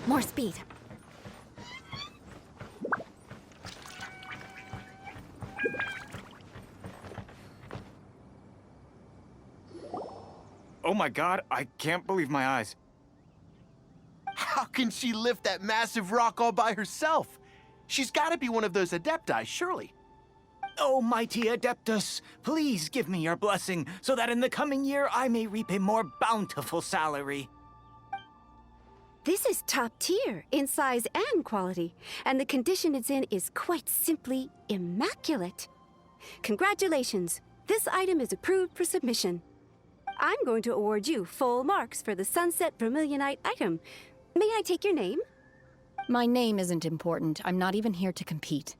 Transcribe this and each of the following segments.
More speed. Oh my god, I can't believe my eyes. How can she lift that massive rock all by herself? She's gotta be one of those Adepti, surely. Oh, mighty Adeptus, please give me your blessing so that in the coming year I may reap a more bountiful salary. This is top tier in size and quality, and the condition it's in is quite simply immaculate. Congratulations, this item is approved for submission. I'm going to award you full marks for the Sunset Vermilionite item. May I take your name? My name isn't important. I'm not even here to compete.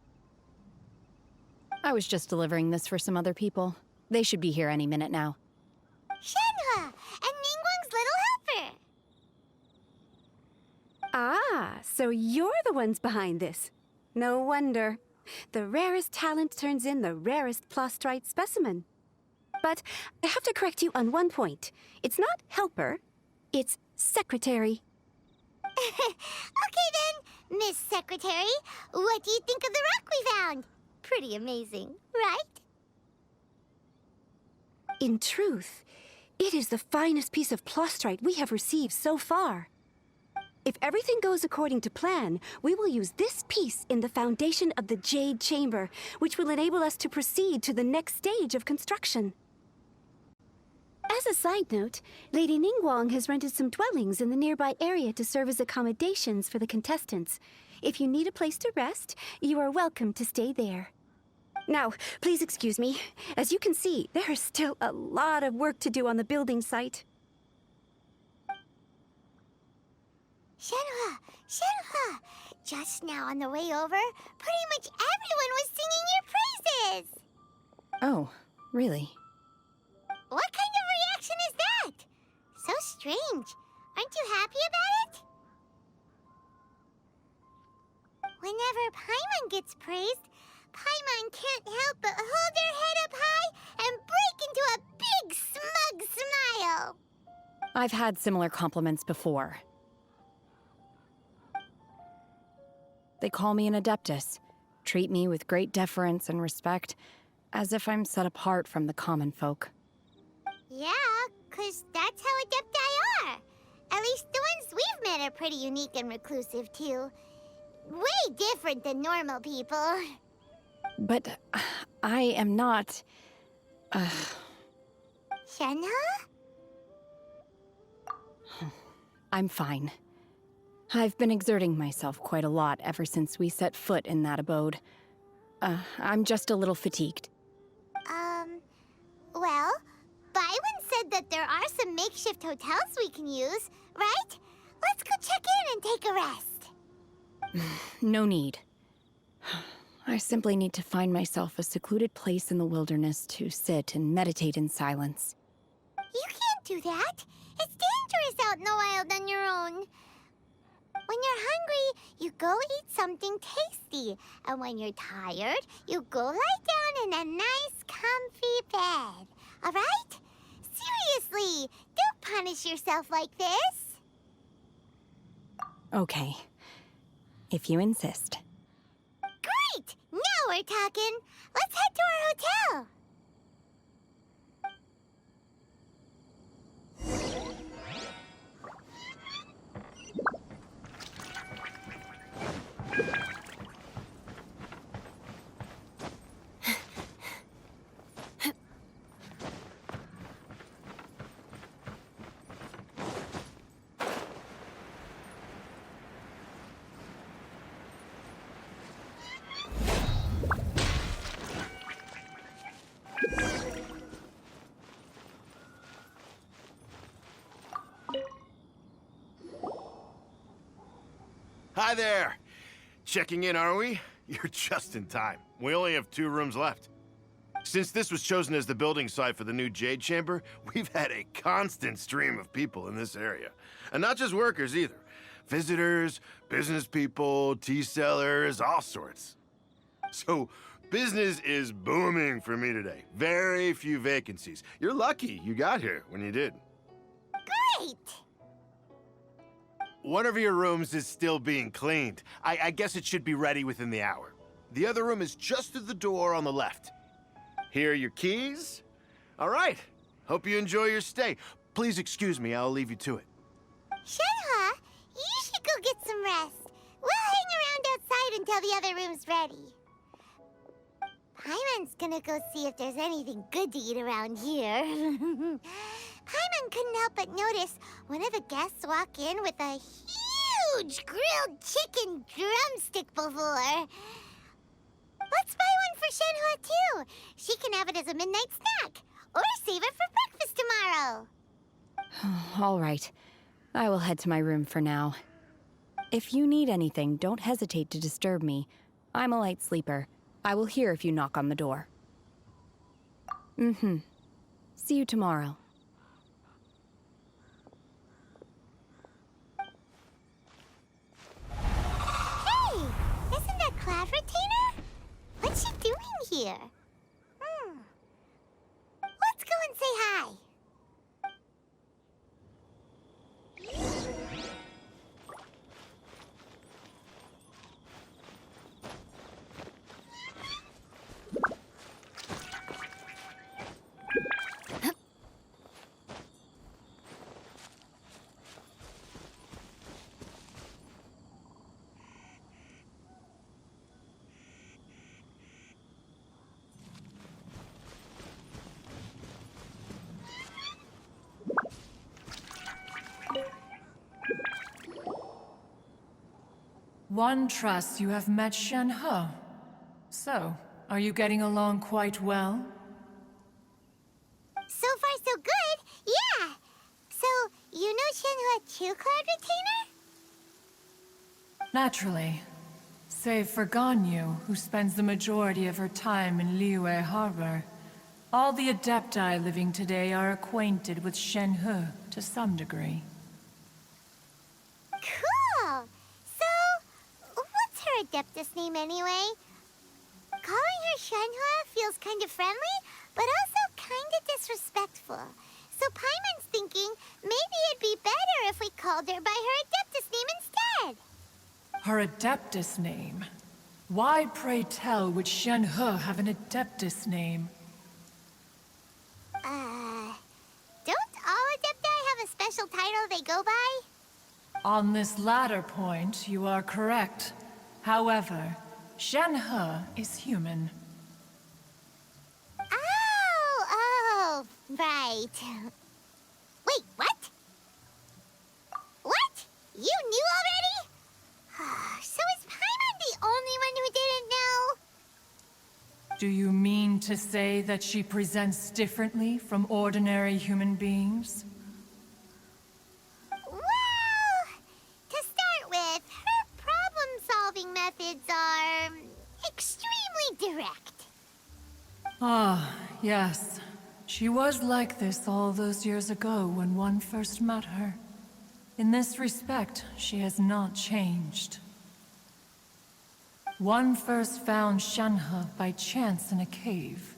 I was just delivering this for some other people. They should be here any minute now. Shenhua, and Ningguang's little helper. Ah, so you're the ones behind this. No wonder. The rarest talent turns in the rarest plastrite specimen. But I have to correct you on one point. It's not helper, it's secretary. Okay then, Miss Secretary, what do you think of the rock we found? Pretty amazing, right? In truth, it is the finest piece of plastrite we have received so far. If everything goes according to plan, we will use this piece in the foundation of the Jade Chamber, which will enable us to proceed to the next stage of construction. As a side note, Lady Ningguang has rented some dwellings in the nearby area to serve as accommodations for the contestants. If you need a place to rest, you are welcome to stay there. Now, please excuse me. As you can see, there is still a lot of work to do on the building site. Shenhua, Shenhua! Just now on the way over, pretty much everyone was singing your praises! Oh, really? What kind of reaction is that? So strange. Aren't you happy about it? Whenever Paimon gets praised, Paimon can't help but hold her head up high and break into a big smug smile. I've had similar compliments before. They call me an Adeptus, treat me with great deference and respect, as if I'm set apart from the common folk. Yeah, 'cause that's how Adepti are. At least the ones we've met are pretty unique and reclusive, too. Way different than normal people. But I am not... Shenhua? I'm fine. I've been exerting myself quite a lot ever since we set foot in that abode. I'm just a little fatigued. Well, Byron said that there are some makeshift hotels we can use, right? Let's go check in and take a rest. No need. I simply need to find myself a secluded place in the wilderness to sit and meditate in silence. You can't do that. It's dangerous out in the wild on your own. When you're hungry, you go eat something tasty. And when you're tired, you go lie down in a nice, comfy bed. All right? Seriously, don't punish yourself like this. Okay. If you insist. Great! Now we're talking. Let's head to our hotel. Hi there! Checking in, are we? You're just in time. We only have 2 rooms left. Since this was chosen as the building site for the new Jade Chamber, we've had a constant stream of people in this area. And not just workers either. Visitors, business people, tea sellers, all sorts. So, Business is booming for me today. Very few vacancies. You're lucky you got here when you did. Great! One of your rooms is still being cleaned. I guess it should be ready within the hour. The other room is just at the door on the left. Here are your keys. All right. Hope you enjoy your stay. Please excuse me, I'll leave you to it. Shenhua, you should go get some rest. We'll hang around outside until the other room's ready. Paimon's gonna go see if there's anything good to eat around here. Paimon couldn't help but notice one of the guests walk in with a huge grilled chicken drumstick before. Let's buy one for Shenhua, too. She can have it as a midnight snack. Or save it for breakfast tomorrow. All right. I will head to my room for now. If you need anything, don't hesitate to disturb me. I'm a light sleeper. I will hear if you knock on the door. See you tomorrow. Hey! Isn't that Cloud Retainer? What's she doing here? Let's go and say hi. One trusts you have met Shenhua. So, are you getting along quite well? So far, so good. Yeah. So, you know Shenhua too, Cloud Retainer? Naturally. Save for Ganyu, who spends the majority of her time in Liyue Harbor. All the Adepti living today are acquainted with Shenhua to some degree. Cool. So, what's her Adeptus name anyway? Calling her Shenhua feels kind of friendly, but also kind of disrespectful. So Paimon's thinking maybe it'd be better if we called her by her Adeptus name instead. Her Adeptus name? Why, pray tell, would Shenhua have an Adeptus name? Don't all Adepti have a special title they go by? On this latter point, you are correct. However, Shenhua is human. Oh, right. Wait, what? What? You knew already? So is Paimon the only one who didn't know? Do you mean to say that she presents differently from ordinary human beings? Well, to start with, her problem-solving methods are extremely direct. Ah, yes. She was like this all those years ago when one first met her. In this respect, she has not changed. One first found Shenhua by chance in a cave.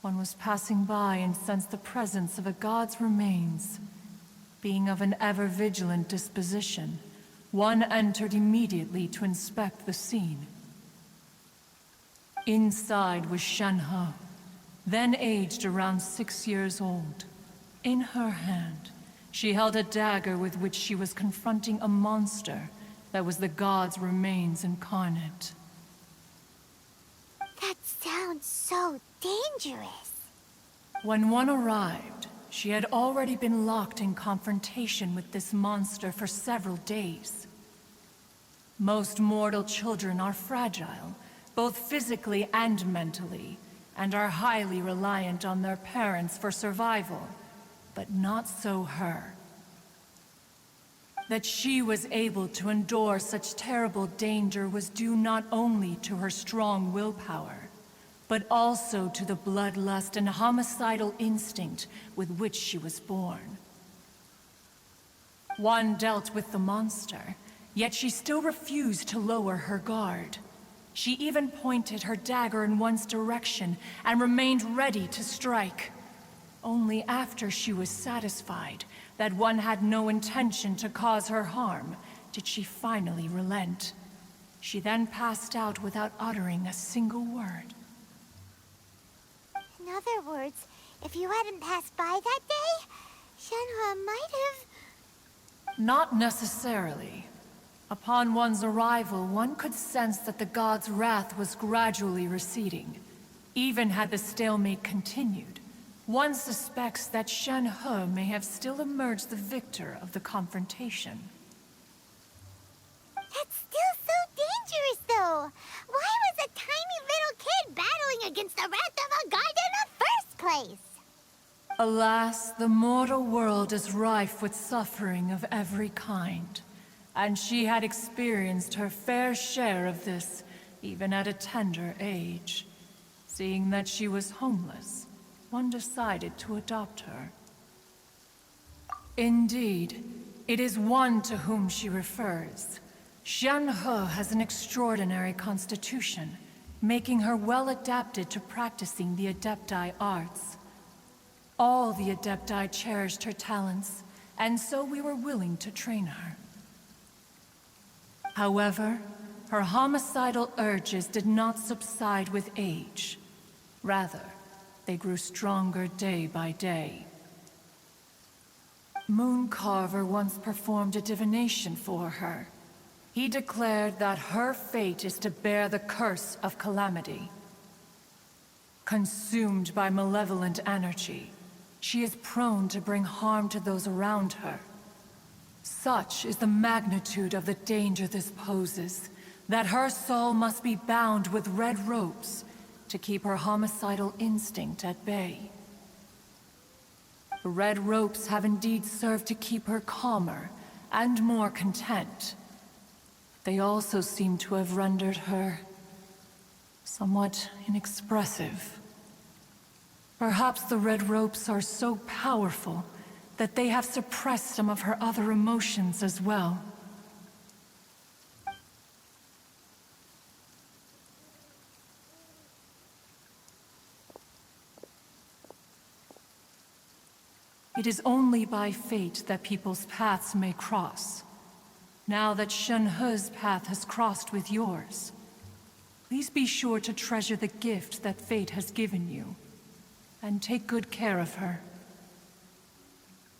One was passing by and sensed the presence of a god's remains. Being of an ever-vigilant disposition, one entered immediately to inspect the scene. Inside was Shenhua, then aged around 6 years old. In her hand, she held a dagger with which she was confronting a monster that was the god's remains incarnate. That sounds so dangerous. When one arrived, she had already been locked in confrontation with this monster for several days. Most mortal children are fragile, both physically and mentally, and are highly reliant on their parents for survival, but not so her. That she was able to endure such terrible danger was due not only to her strong willpower, but also to the bloodlust and homicidal instinct with which she was born. One dealt with the monster, yet she still refused to lower her guard. She even pointed her dagger in one's direction and remained ready to strike. Only after she was satisfied that one had no intention to cause her harm did she finally relent. She then passed out without uttering a single word. In other words, if you hadn't passed by that day, Shenhua might have... Not necessarily. Upon one's arrival, one could sense that the god's wrath was gradually receding. Even had the stalemate continued, one suspects that Shenhua may have still emerged the victor of the confrontation. That's still so dangerous, though. Why was a tiny little kid battling against the wrath of a god in the first place? Alas, the mortal world is rife with suffering of every kind. And she had experienced her fair share of this, even at a tender age. Seeing that she was homeless, one decided to adopt her. Indeed, it is one to whom she refers. Shenhua has an extraordinary constitution, making her well adapted to practicing the Adepti arts. All the Adepti cherished her talents, and so we were willing to train her. However, her homicidal urges did not subside with age. Rather, they grew stronger day by day. Mooncarver once performed a divination for her. He declared that her fate is to bear the curse of calamity. Consumed by malevolent energy, she is prone to bring harm to those around her. Such is the magnitude of the danger this poses, that her soul must be bound with red ropes to keep her homicidal instinct at bay. The red ropes have indeed served to keep her calmer and more content. They also seem to have rendered her somewhat inexpressive. Perhaps the red ropes are so powerful that they have suppressed some of her other emotions as well. It is only by fate that people's paths may cross. Now that Shenhua's path has crossed with yours, please be sure to treasure the gift that fate has given you, and take good care of her.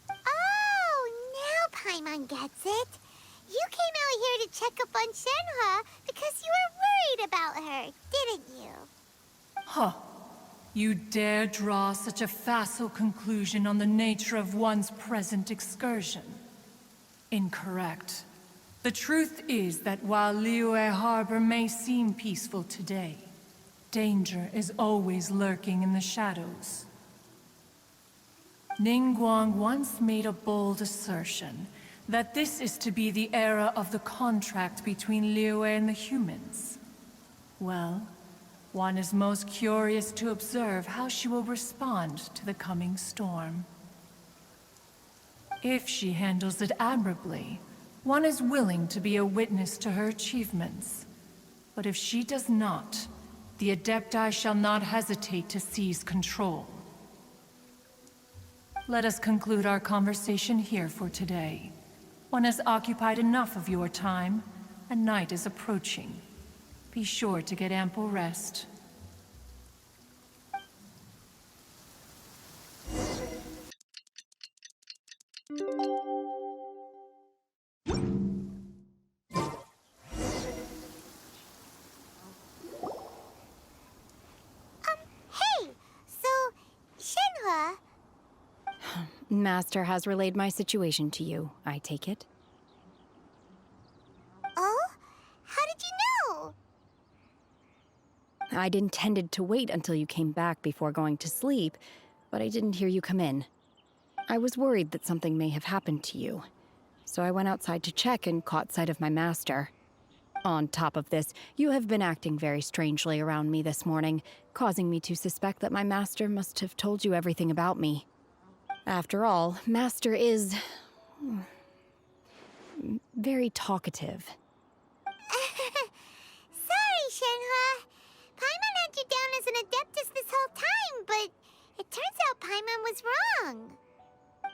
Oh, now Paimon gets it. You came out here to check up on Shenhua because you were worried about her, didn't you? Huh. You dare draw such a facile conclusion on the nature of one's present excursion? Incorrect. The truth is that while Liyue Harbor may seem peaceful today, danger is always lurking in the shadows. Ningguang once made a bold assertion that this is to be the era of the contract between Liyue and the humans. Well, one is most curious to observe how she will respond to the coming storm. If she handles it admirably, one is willing to be a witness to her achievements. But if she does not, the Adepti shall not hesitate to seize control. Let us conclude our conversation here for today. One has occupied enough of your time, and night is approaching. Be sure to get ample rest. Hey! So, Shenhua... Master has relayed my situation to you, I take it. Oh? How did you know? I'd intended to wait until you came back before going to sleep, but I didn't hear you come in. I was worried that something may have happened to you, so I went outside to check and caught sight of my master. On top of this, you have been acting very strangely around me this morning, causing me to suspect that my master must have told you everything about me. After all, Master is... very talkative. Sorry, was wrong.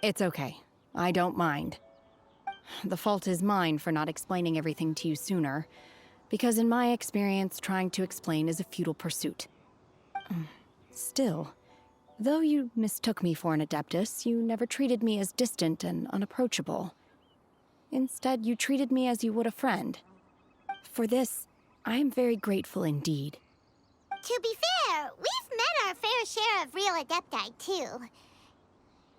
It's okay. I don't mind. The fault is mine for not explaining everything to you sooner, because in my experience, trying to explain is a futile pursuit. Still, though you mistook me for an Adeptus, you never treated me as distant and unapproachable. Instead, you treated me as you would a friend. For this, I am very grateful indeed. To be fair, we've met our fair share of real Adepti, too.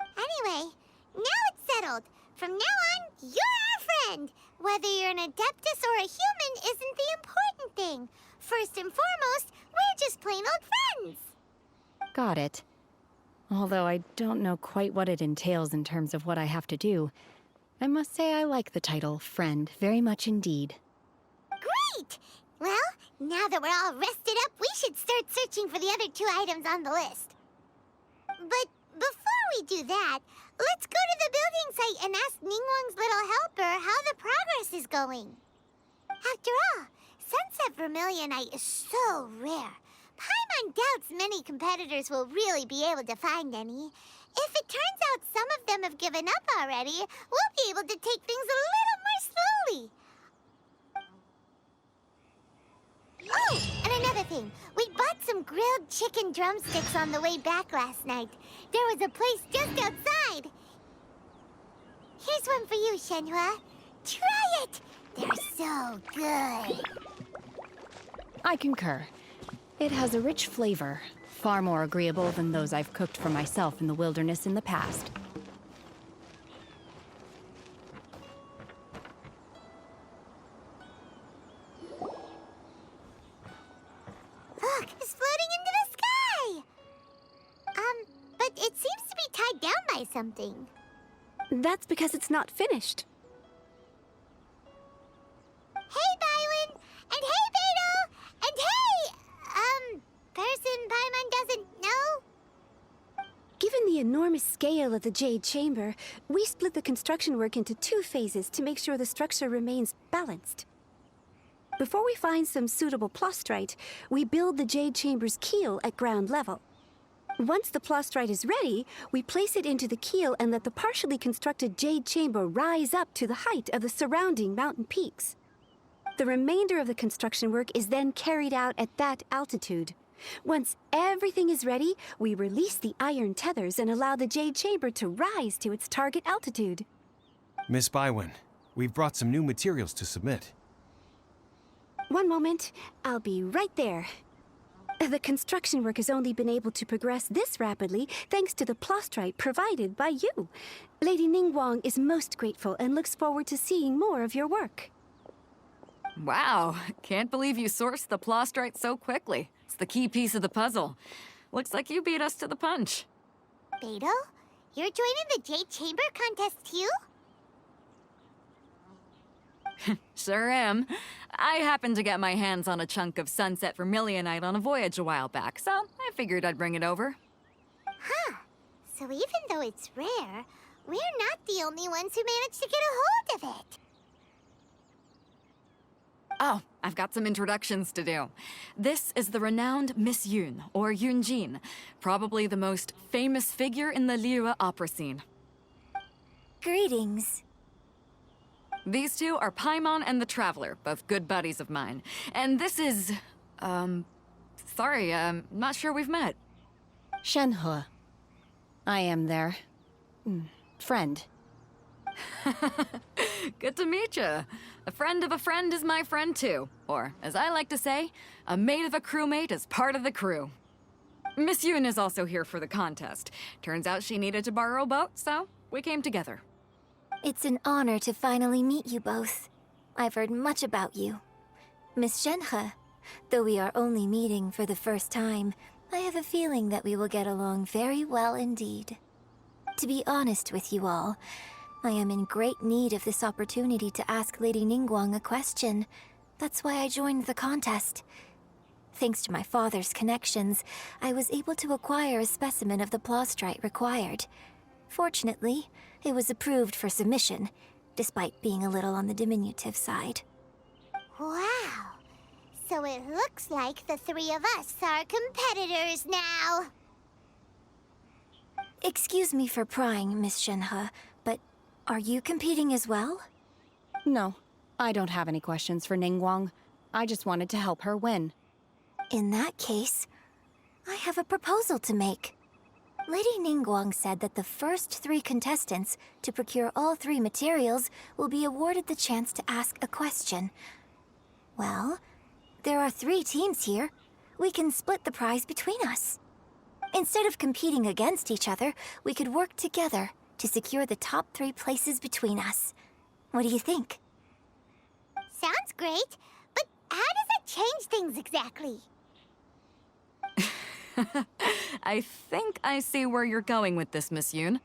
Anyway, now it's settled. From now on, you're our friend. Whether you're an Adeptus or a human isn't the important thing. First and foremost, we're just plain old friends. Got it. Although I don't know quite what it entails in terms of what I have to do, I must say I like the title friend very much indeed. Great! Well, now that we're all rested up, we should start searching for the other 2 items on the list. But before we do that, let's go to the building site and ask Ningguang's little helper how the progress is going. After all, Sunset Vermilionite is so rare. Paimon doubts many competitors will really be able to find any. If it turns out some of them have given up already, we'll be able to take things a little more slowly. Oh, and another thing. We bought some grilled chicken drumsticks on the way back last night. There was a place just outside. Here's one for you, Shenhua. Try it! They're so good. I concur. It has a rich flavor, far more agreeable than those I've cooked for myself in the wilderness in the past. Look, it's floating into the sky! But it seems to be tied down by something. That's because it's not finished. Hey, Bywin! And hey, Beto! And hey, person Paimon doesn't know? Given the enormous scale of the Jade Chamber, we split the construction work into 2 phases to make sure the structure remains balanced. Before we find some suitable plastrite, we build the Jade Chamber's keel at ground level. Once the plastrite is ready, we place it into the keel and let the partially constructed Jade Chamber rise up to the height of the surrounding mountain peaks. The remainder of the construction work is then carried out at that altitude. Once everything is ready, we release the iron tethers and allow the Jade Chamber to rise to its target altitude. Miss Bywin, we've brought some new materials to submit. One moment, I'll be right there. The construction work has only been able to progress this rapidly thanks to the plastrite provided by you. Lady Ningguang is most grateful and looks forward to seeing more of your work. Wow, can't believe you sourced the plastrite so quickly. It's the key piece of the puzzle. Looks like you beat us to the punch. Beto, you're joining the Jade Chamber contest too? Sure am. I happened to get my hands on a chunk of Sunset Vermilionite on a voyage a while back, so I figured I'd bring it over. Huh. So even though it's rare, we're not the only ones who managed to get a hold of it. Oh, I've got some introductions to do. This is the renowned Miss Yun, or Yunjin, probably the most famous figure in the Liyue opera scene. Greetings. These 2 are Paimon and the Traveler, both good buddies of mine. And this is... sorry, not sure we've met. Shenhua. I am their... friend. Good to meet you. A friend of a friend is my friend too. Or, as I like to say, a mate of a crewmate is part of the crew. Miss Yun is also here for the contest. Turns out she needed to borrow a boat, so we came together. It's an honor to finally meet you both. I've heard much about you. Miss Shenhe, though we are only meeting for the first time, I have a feeling that we will get along very well indeed. To be honest with you all, I am in great need of this opportunity to ask Lady Ningguang a question. That's why I joined the contest. Thanks to my father's connections, I was able to acquire a specimen of the plastrite required. Fortunately, it was approved for submission, despite being a little on the diminutive side. Wow. So it looks like the 3 of us are competitors now. Excuse me for prying, Miss Shenhua, but are you competing as well? No, I don't have any questions for Ningguang. I just wanted to help her win. In that case, I have a proposal to make. Lady Ningguang said that the first 3 contestants to procure all 3 materials will be awarded the chance to ask a question. Well, there are 3 teams here. We can split the prize between us. Instead of competing against each other, we could work together to secure the top 3 places between us. What do you think? Sounds great, but how does it change things exactly? I think I see where you're going with this, Miss Yoon.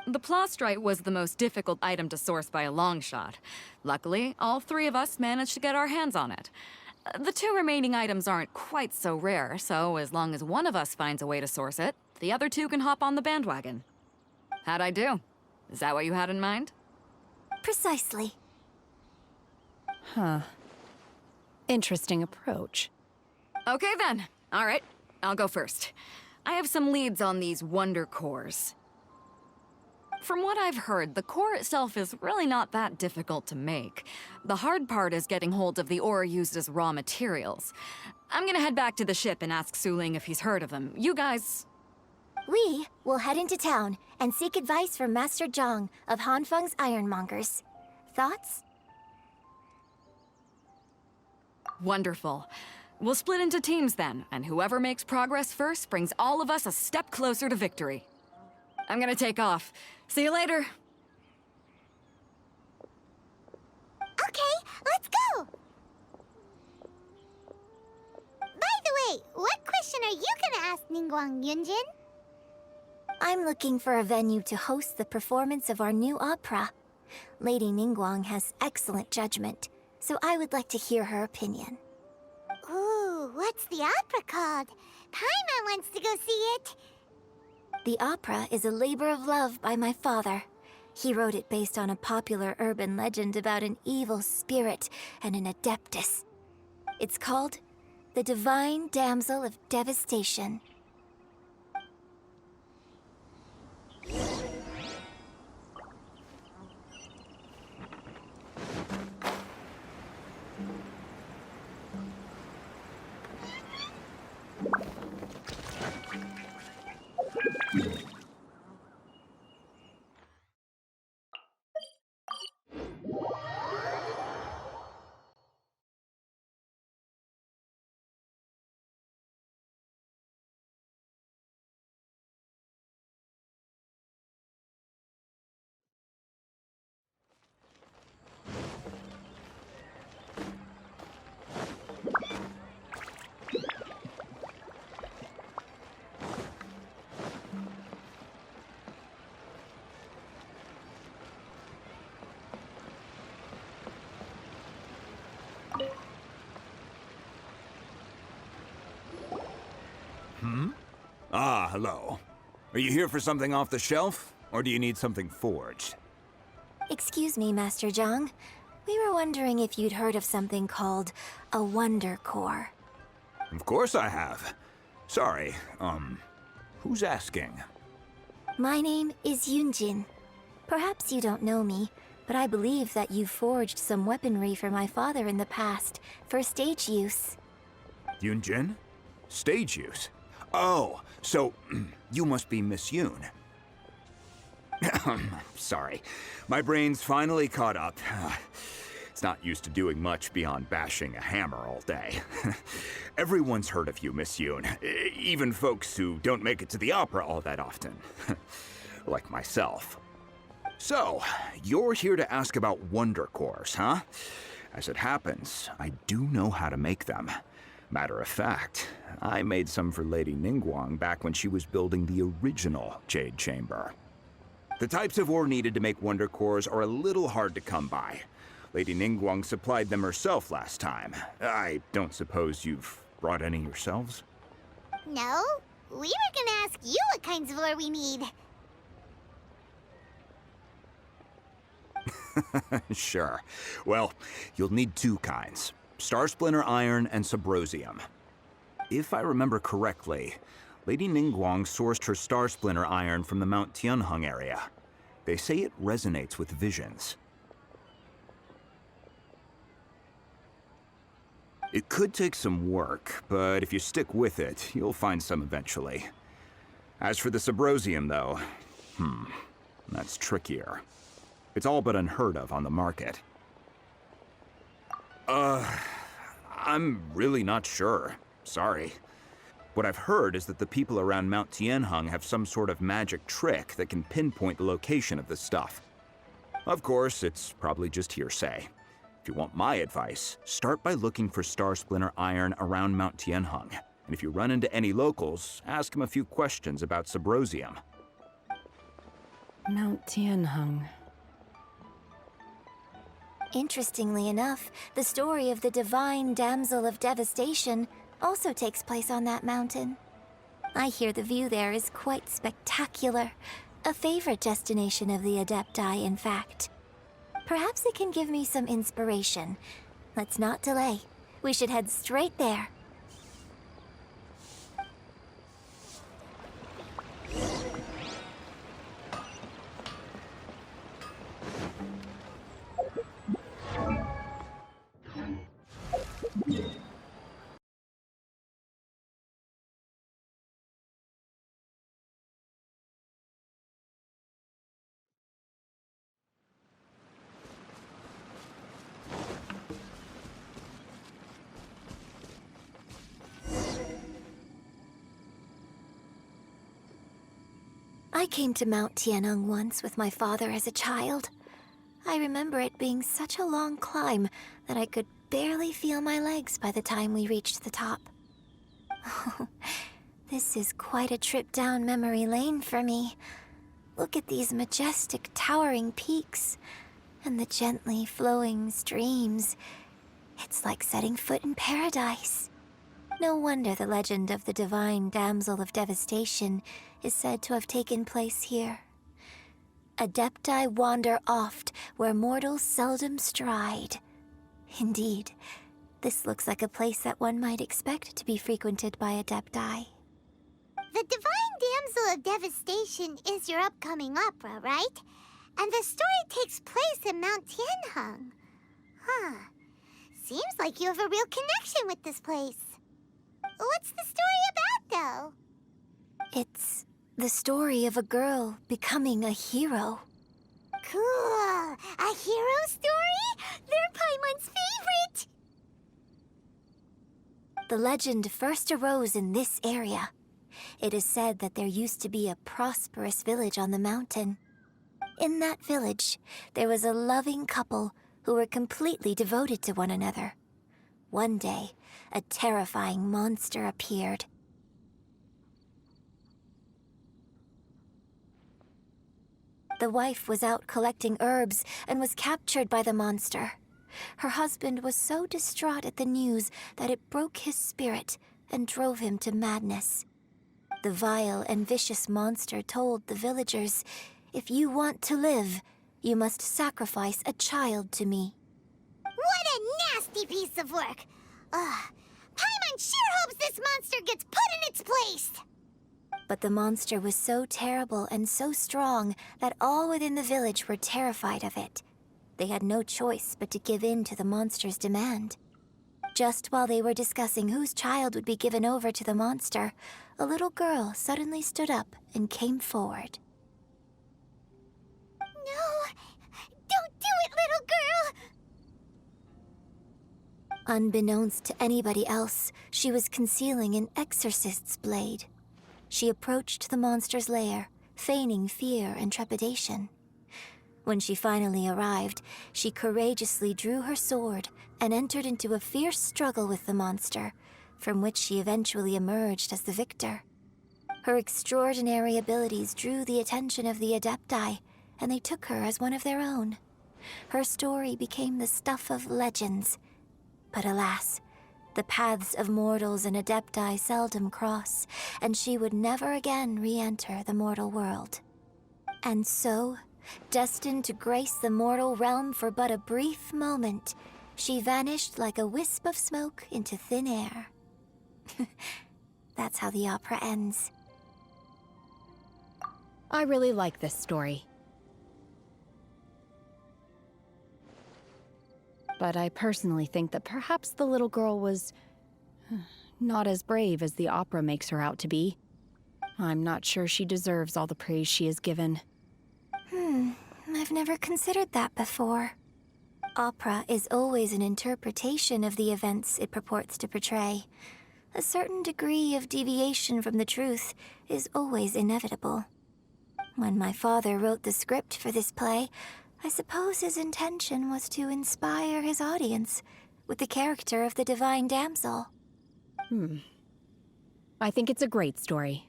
The plastrite was the most difficult item to source by a long shot. Luckily, all 3 of us managed to get our hands on it. The 2 remaining items aren't quite so rare, so as long as one of us finds a way to source it, the other 2 can hop on the bandwagon. How'd I do? Is that what you had in mind? Precisely. Huh. Interesting approach. Okay then. All right. I'll go first. I have some leads on these wonder cores. From what I've heard, the core itself is really not that difficult to make. The hard part is getting hold of the ore used as raw materials. I'm gonna head back to the ship and ask Su Ling if he's heard of them. You guys... We will head into town and seek advice from Master Zhang of Hanfeng's Ironmongers. Thoughts? Wonderful. We'll split into teams then, and whoever makes progress first brings all of us a step closer to victory. I'm gonna take off. See you later. Okay, let's go! By the way, what question are you gonna ask Ningguang, Yunjin? I'm looking for a venue to host the performance of our new opera. Lady Ningguang has excellent judgment, so I would like to hear her opinion. Ooh, what's the opera called? Paimon wants to go see it. The opera is a labor of love by my father. He wrote it based on a popular urban legend about an evil spirit and an adeptus. It's called The Divine Damsel of Devastation. Ah, hello. Are you here for something off the shelf, or do you need something forged? Excuse me, Master Zhang. We were wondering if you'd heard of something called a Wonder Core. Of course I have. Sorry, who's asking? My name is Yunjin. Perhaps you don't know me, but I believe that you forged some weaponry for my father in the past, for stage use. Yunjin? Stage use? Oh, so you must be Miss Yoon. Sorry, my brain's finally caught up. It's not used to doing much beyond bashing a hammer all day. Everyone's heard of you, Miss Yoon. Even folks who don't make it to the opera all that often. Like myself. So, you're here to ask about Wonder Cores, huh? As it happens, I do know how to make them. Matter of fact, I made some for Lady Ningguang back when she was building the original Jade Chamber. The types of ore needed to make Wonder Cores are a little hard to come by. Lady Ningguang supplied them herself last time. I don't suppose you've brought any yourselves? No, we were gonna ask you what kinds of ore we need. Sure. Well, you'll need 2 kinds. Star Splinter Iron and Subrosium. If I remember correctly, Lady Ningguang sourced her Star Splinter iron from the Mount Tianhung area. They say it resonates with visions. It could take some work, but if you stick with it, you'll find some eventually. As for the Subrosium, though, that's trickier. It's all but unheard of on the market. I'm really not sure. Sorry. What I've heard is that the people around Mount Tianhung have some sort of magic trick that can pinpoint the location of the stuff. Of course, it's probably just hearsay. If you want my advice, start by looking for Star Splinter iron around Mount Tianhung. And if you run into any locals, ask them a few questions about Subrosium. Mount Tianhung. Interestingly enough, the story of the divine damsel of devastation also takes place on that mountain. I hear the view there is quite spectacular. A favorite destination of the Adepti, in fact. Perhaps it can give me some inspiration. Let's not delay. We should head straight there. I came to Mount Tianhung once with my father as a child. I remember it being such a long climb that I could barely feel my legs by the time we reached the top. This is quite a trip down memory lane for me. Look at these majestic, towering peaks and the gently flowing streams. It's like setting foot in paradise. No wonder the legend of the divine damsel of devastation is said to have taken place here. Adepti wander oft where mortals seldom stride. Indeed, this looks like a place that one might expect to be frequented by Adepti. The Divine Damsel of Devastation is your upcoming opera, right? And the story takes place in Mount Tianhung. Huh. Seems like you have a real connection with this place. What's the story about, though? It's the story of a girl becoming a hero. Cool. A hero story? They're Paimon's favorite! The legend first arose in this area. It is said that there used to be a prosperous village on the mountain. In that village, there was a loving couple who were completely devoted to one another. One day, a terrifying monster appeared. The wife was out collecting herbs and was captured by the monster. Her husband was so distraught at the news that it broke his spirit and drove him to madness. The vile and vicious monster told the villagers, "If you want to live, you must sacrifice a child to me." What a nasty piece of work! Paimon sure hopes this monster gets put in its place! But the monster was so terrible and so strong that all within the village were terrified of it. They had no choice but to give in to the monster's demand. Just while they were discussing whose child would be given over to the monster, a little girl suddenly stood up and came forward. No! Don't do it, little girl! Unbeknownst to anybody else, she was concealing an exorcist's blade. She approached the monster's lair, feigning fear and trepidation. When she finally arrived, she courageously drew her sword and entered into a fierce struggle with the monster, from which she eventually emerged as the victor. Her extraordinary abilities drew the attention of the Adepti, and they took her as one of their own. Her story became the stuff of legends. But alas, the paths of mortals and Adepti seldom cross, and she would never again re-enter the mortal world. And so, destined to grace the mortal realm for but a brief moment, she vanished like a wisp of smoke into thin air. That's how the opera ends. I really like this story. But I personally think that perhaps the little girl was not as brave as the opera makes her out to be. I'm not sure she deserves all the praise she is given. I've never considered that before. Opera is always an interpretation of the events it purports to portray. A certain degree of deviation from the truth is always inevitable. When my father wrote the script for this play, I suppose his intention was to inspire his audience with the character of the divine damsel. I think it's a great story.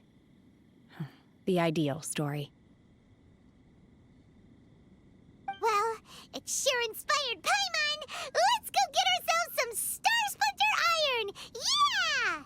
The ideal story. Well, it sure inspired Paimon! Let's go get ourselves some Star Splinter Iron! Yeah!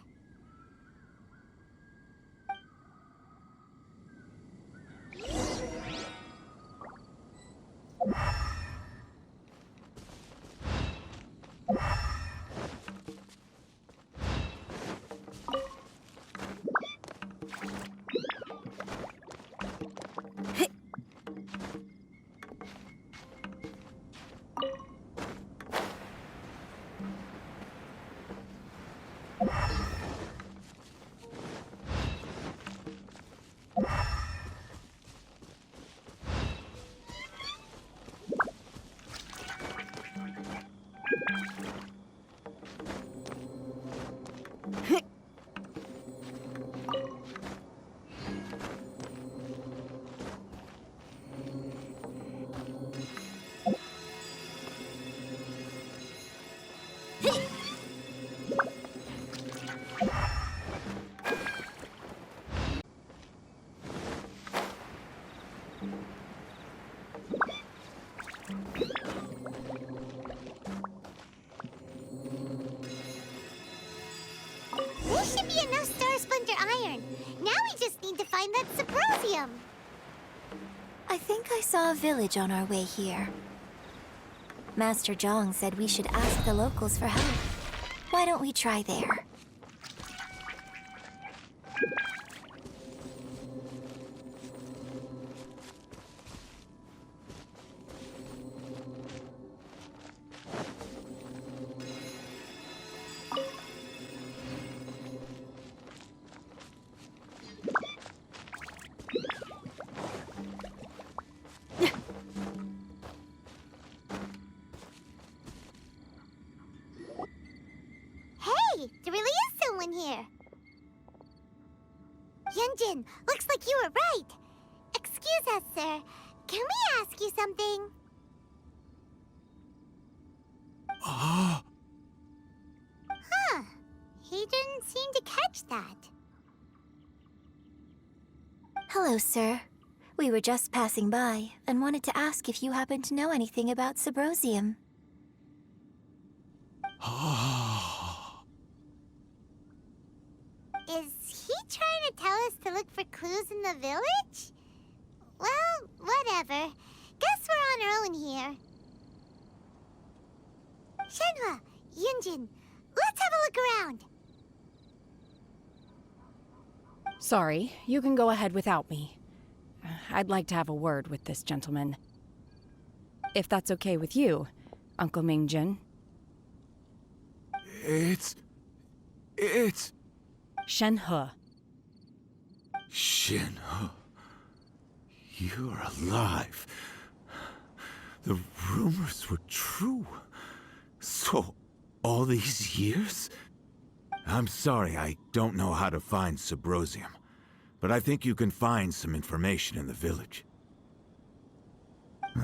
There should be enough Star Splinter Iron. Now we just need to find that Subrosium. I think I saw a village on our way here. Master Zhang said we should ask the locals for help. Why don't we try there? Hey, there really is someone here. Yunjin, looks like you were right. Excuse us, sir. Can we ask you something? Huh. He didn't seem to catch that. Hello, sir. We were just passing by and wanted to ask if you happen to know anything about Subrosium. Is he trying to tell us to look for clues in the village? Well, whatever. Guess we're on our own here. Shenhua, Yunjin, let's have a look around. Sorry, you can go ahead without me. I'd like to have a word with this gentleman. If that's okay with you, Uncle Mingjin. It's... Shenhua. Shenhua. You're alive. The rumors were true. So, all these years? I'm sorry, I don't know how to find Subrosium, but I think you can find some information in the village.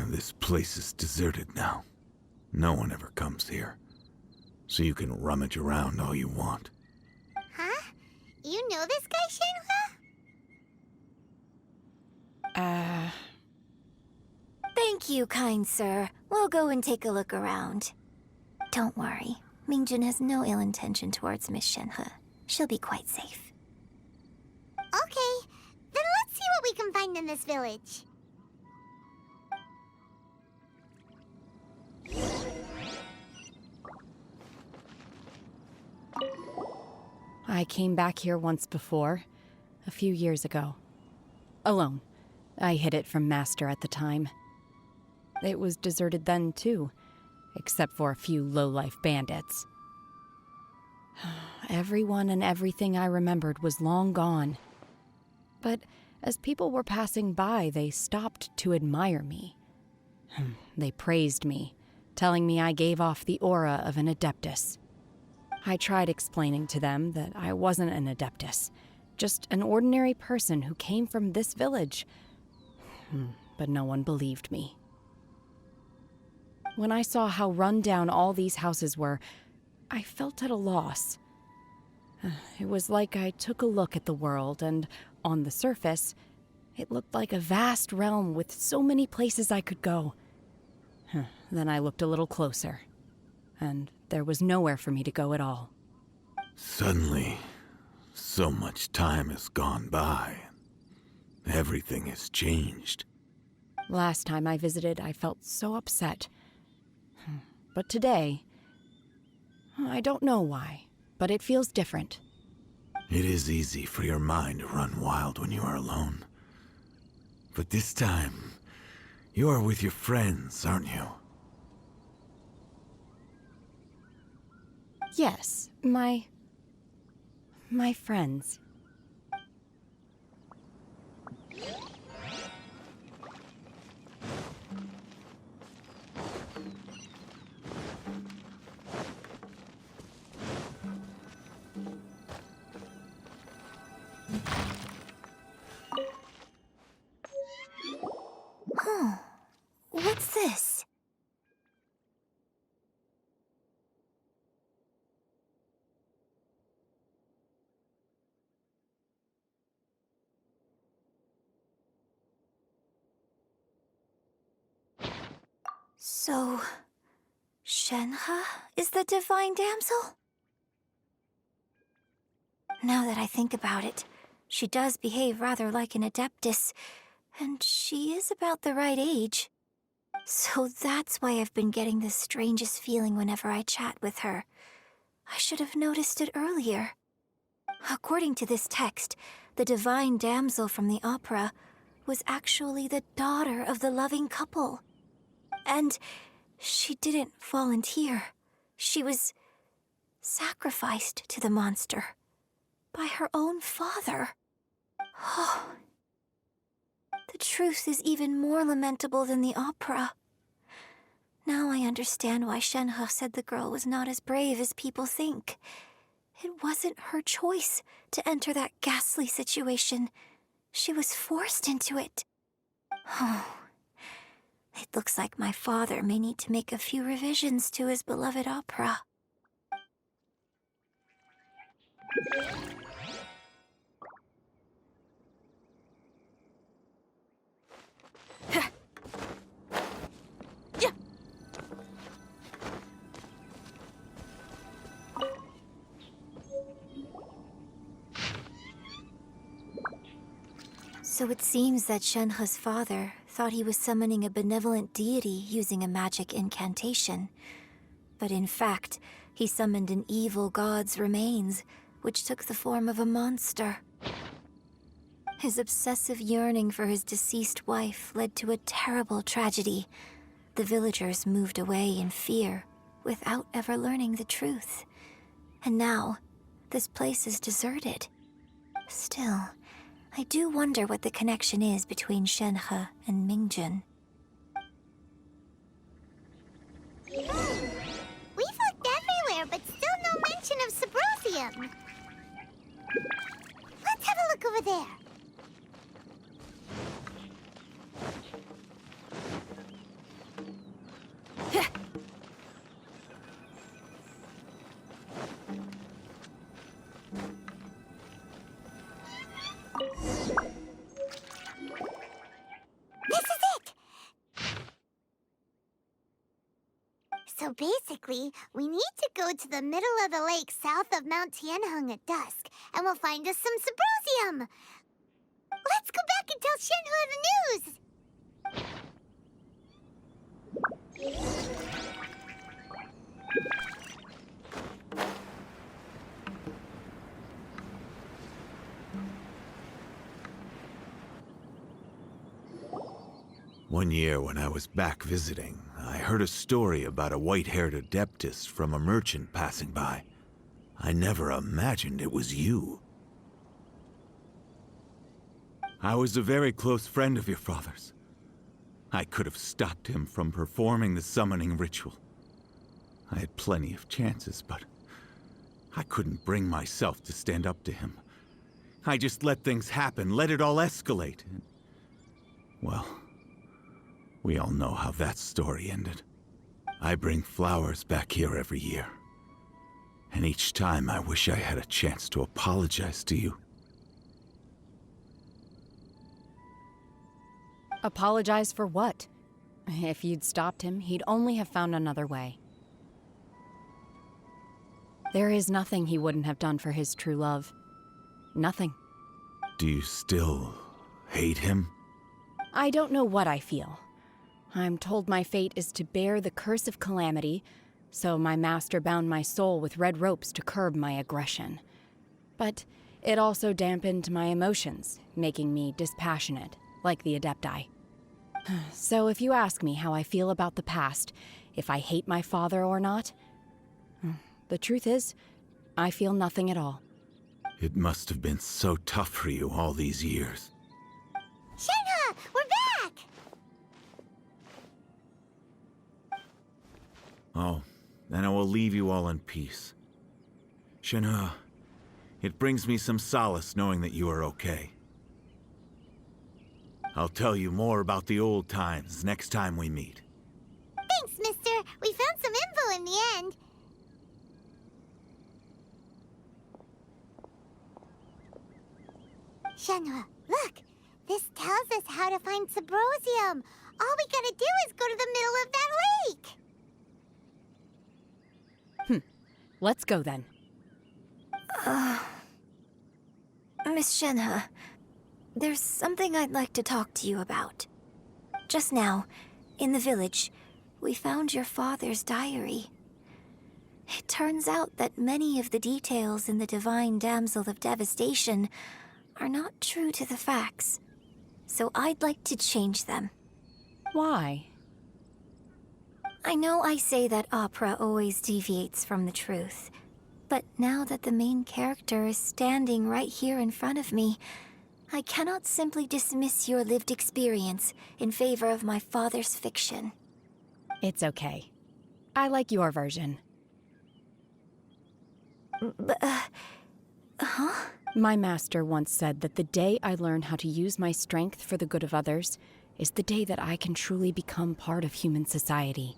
This place is deserted now. No one ever comes here, so you can rummage around all you want. Huh? You know this guy, Shenhua? Thank you, kind sir. We'll go and take a look around. Don't worry. Mingjin has no ill intention towards Miss Shenhe. She'll be quite safe. Okay, then let's see what we can find in this village. I came back here once before, a few years ago. Alone. I hid it from Master at the time. It was deserted then, too, except for a few low-life bandits. Everyone and everything I remembered was long gone. But as people were passing by, they stopped to admire me. They praised me, telling me I gave off the aura of an Adeptus. I tried explaining to them that I wasn't an Adeptus, just an ordinary person who came from this village. But no one believed me. When I saw how run down all these houses were, I felt at a loss. It was like I took a look at the world, and on the surface, it looked like a vast realm with so many places I could go. Then I looked a little closer, and there was nowhere for me to go at all. Suddenly, so much time has gone by. Everything has changed. Last time I visited, I felt so upset. But today, I don't know why, but it feels different. It is easy for your mind to run wild when you are alone. But this time, you are with your friends, aren't you? Yes, my friends. What's this? So, Shenhua is the divine damsel? Now that I think about it, she does behave rather like an Adeptus, and she is about the right age. So that's why I've been getting the strangest feeling whenever I chat with her. I should have noticed it earlier. According to this text, the divine damsel from the opera was actually the daughter of the loving couple. And she didn't volunteer. She was sacrificed to the monster by her own father. Oh. The truth is even more lamentable than the opera. Now I understand why Shenhua said the girl was not as brave as people think. It wasn't her choice to enter that ghastly situation. She was forced into it. Oh. It looks like my father may need to make a few revisions to his beloved opera. So it seems that Shenhua's father thought he was summoning a benevolent deity using a magic incantation. But in fact, he summoned an evil god's remains, which took the form of a monster. His obsessive yearning for his deceased wife led to a terrible tragedy. The villagers moved away in fear, without ever learning the truth. And now, this place is deserted. Still, I do wonder what the connection is between Shenhua and Mingjun. We've looked everywhere, but still no mention of Symposium. Let's have a look over there. So basically, we need to go to the middle of the lake south of Mount Tianguang at dusk, and we'll find us some Symposium. Let's go back and tell Shenhua the news! One year when I was back visiting, I heard a story about a white-haired adeptus from a merchant passing by. I never imagined it was you. I was a very close friend of your father's. I could have stopped him from performing the summoning ritual. I had plenty of chances, but I couldn't bring myself to stand up to him. I just let things happen, let it all escalate. Well, we all know how that story ended. I bring flowers back here every year. And each time I wish I had a chance to apologize to you. Apologize for what? If you'd stopped him, he'd only have found another way. There is nothing he wouldn't have done for his true love. Nothing. Do you still hate him? I don't know what I feel. I'm told my fate is to bear the curse of calamity, so my master bound my soul with red ropes to curb my aggression. But it also dampened my emotions, making me dispassionate, like the Adepti. So if you ask me how I feel about the past, if I hate my father or not, the truth is, I feel nothing at all. It must have been so tough for you all these years. Shenhua, we're back! Oh, then I will leave you all in peace. Shenhua, it brings me some solace knowing that you are okay. I'll tell you more about the old times next time we meet. Thanks, mister. We found some info in the end. Shenhua, look! This tells us how to find Subrosium. All we gotta do is go to the middle of that lake! Let's go then. Miss Shenhua, there's something I'd like to talk to you about. Just now, in the village, we found your father's diary. It turns out that many of the details in the Divine Damsel of Devastation are not true to the facts. So I'd like to change them. Why? I know I say that opera always deviates from the truth, but now that the main character is standing right here in front of me, I cannot simply dismiss your lived experience in favor of my father's fiction. It's okay. I like your version. But, My master once said that the day I learn how to use my strength for the good of others is the day that I can truly become part of human society.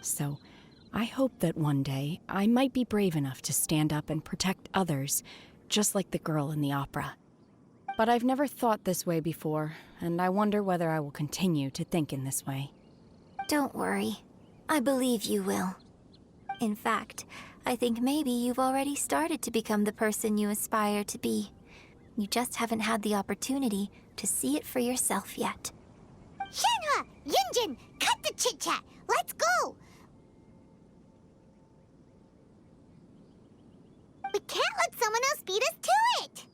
So, I hope that one day I might be brave enough to stand up and protect others, just like the girl in the opera. But I've never thought this way before, and I wonder whether I will continue to think in this way. Don't worry. I believe you will. In fact, I think maybe you've already started to become the person you aspire to be. You just haven't had the opportunity to see it for yourself yet. Shenhua! Yunjin! Cut the chit-chat! Let's go! We can't let someone else beat us to it!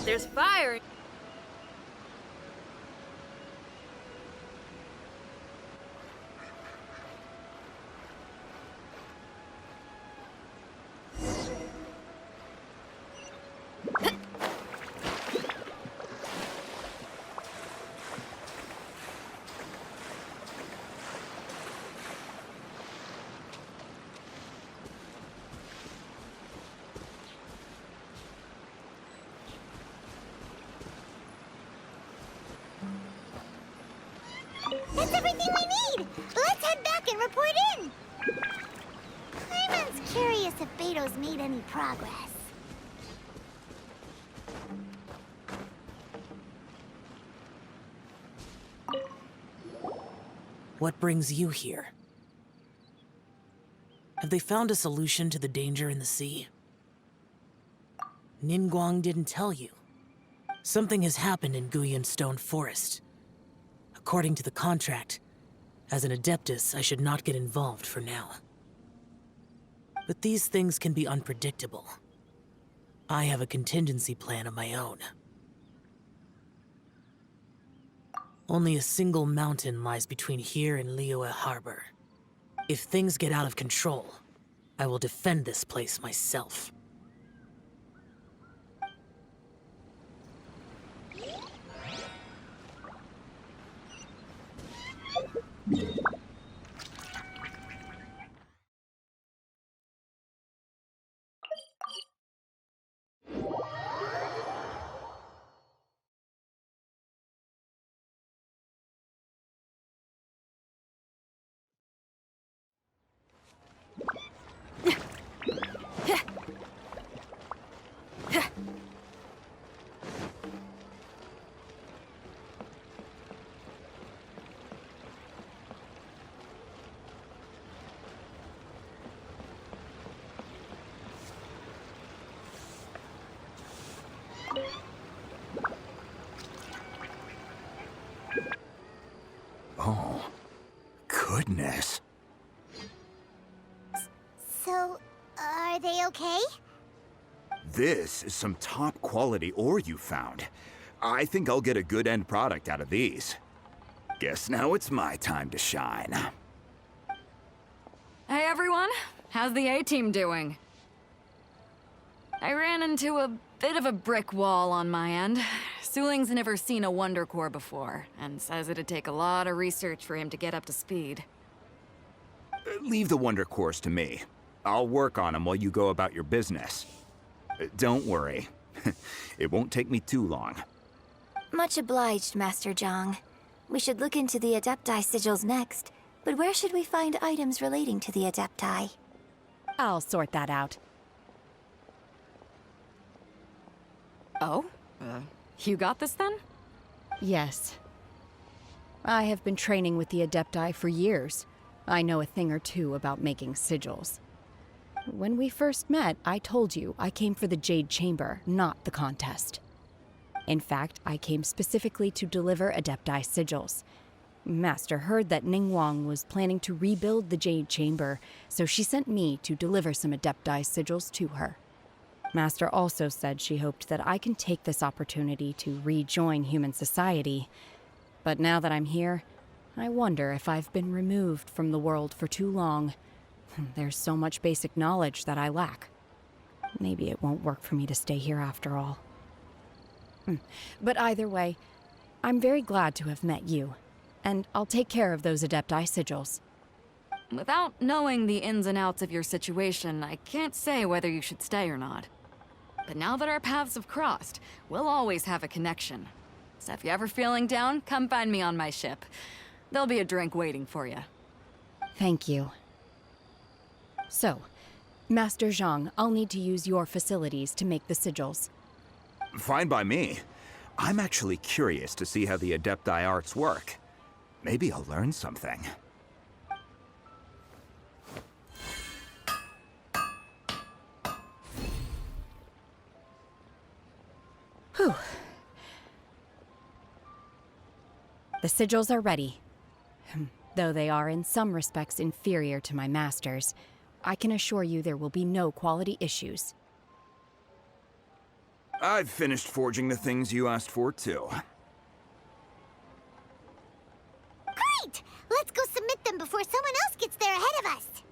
There's fire. That's everything we need! Let's head back and report in! Paimon's curious if Beto's made any progress. What brings you here? Have they found a solution to the danger in the sea? Tianguang didn't tell you. Something has happened in Guyan Stone Forest. According to the contract, as an Adeptus, I should not get involved for now. But these things can be unpredictable. I have a contingency plan of my own. Only a single mountain lies between here and Liyue Harbor. If things get out of control, I will defend this place myself. Oh, goodness. So, are they okay? This is some top quality ore you found. I think I'll get a good end product out of these. Guess now it's my time to shine. Hey everyone, how's the A-team doing? I ran into a bit of a brick wall on my end. Suling's never seen a Wonder Core before, and says it'd take a lot of research for him to get up to speed. Leave the Wonder Cores to me. I'll work on them while you go about your business. Don't worry. It won't take me too long. Much obliged, Master Zhang. We should look into the Adepti sigils next, but where should we find items relating to the Adepti? I'll sort that out. Oh? You got this then? Yes. I have been training with the Adepti for years. I know a thing or two about making sigils. When we first met, I told you I came for the Jade Chamber, not the contest. In fact, I came specifically to deliver Adepti sigils. Master heard that Ningguang was planning to rebuild the Jade Chamber, so she sent me to deliver some Adepti sigils to her. Master also said she hoped that I can take this opportunity to rejoin human society. But now that I'm here, I wonder if I've been removed from the world for too long. There's so much basic knowledge that I lack. Maybe it won't work for me to stay here after all. But either way, I'm very glad to have met you, and I'll take care of those Adepti sigils. Without knowing the ins and outs of your situation, I can't say whether you should stay or not. But now that our paths have crossed, we'll always have a connection. So if you're ever feeling down, come find me on my ship. There'll be a drink waiting for you. Thank you. So, Master Zhang, I'll need to use your facilities to make the sigils. Fine by me. I'm actually curious to see how the Adepti arts work. Maybe I'll learn something. Whew. The sigils are ready. Though they are in some respects inferior to my master's, I can assure you there will be no quality issues. I've finished forging the things you asked for, too. Great! Let's go submit them before someone else gets there ahead of us.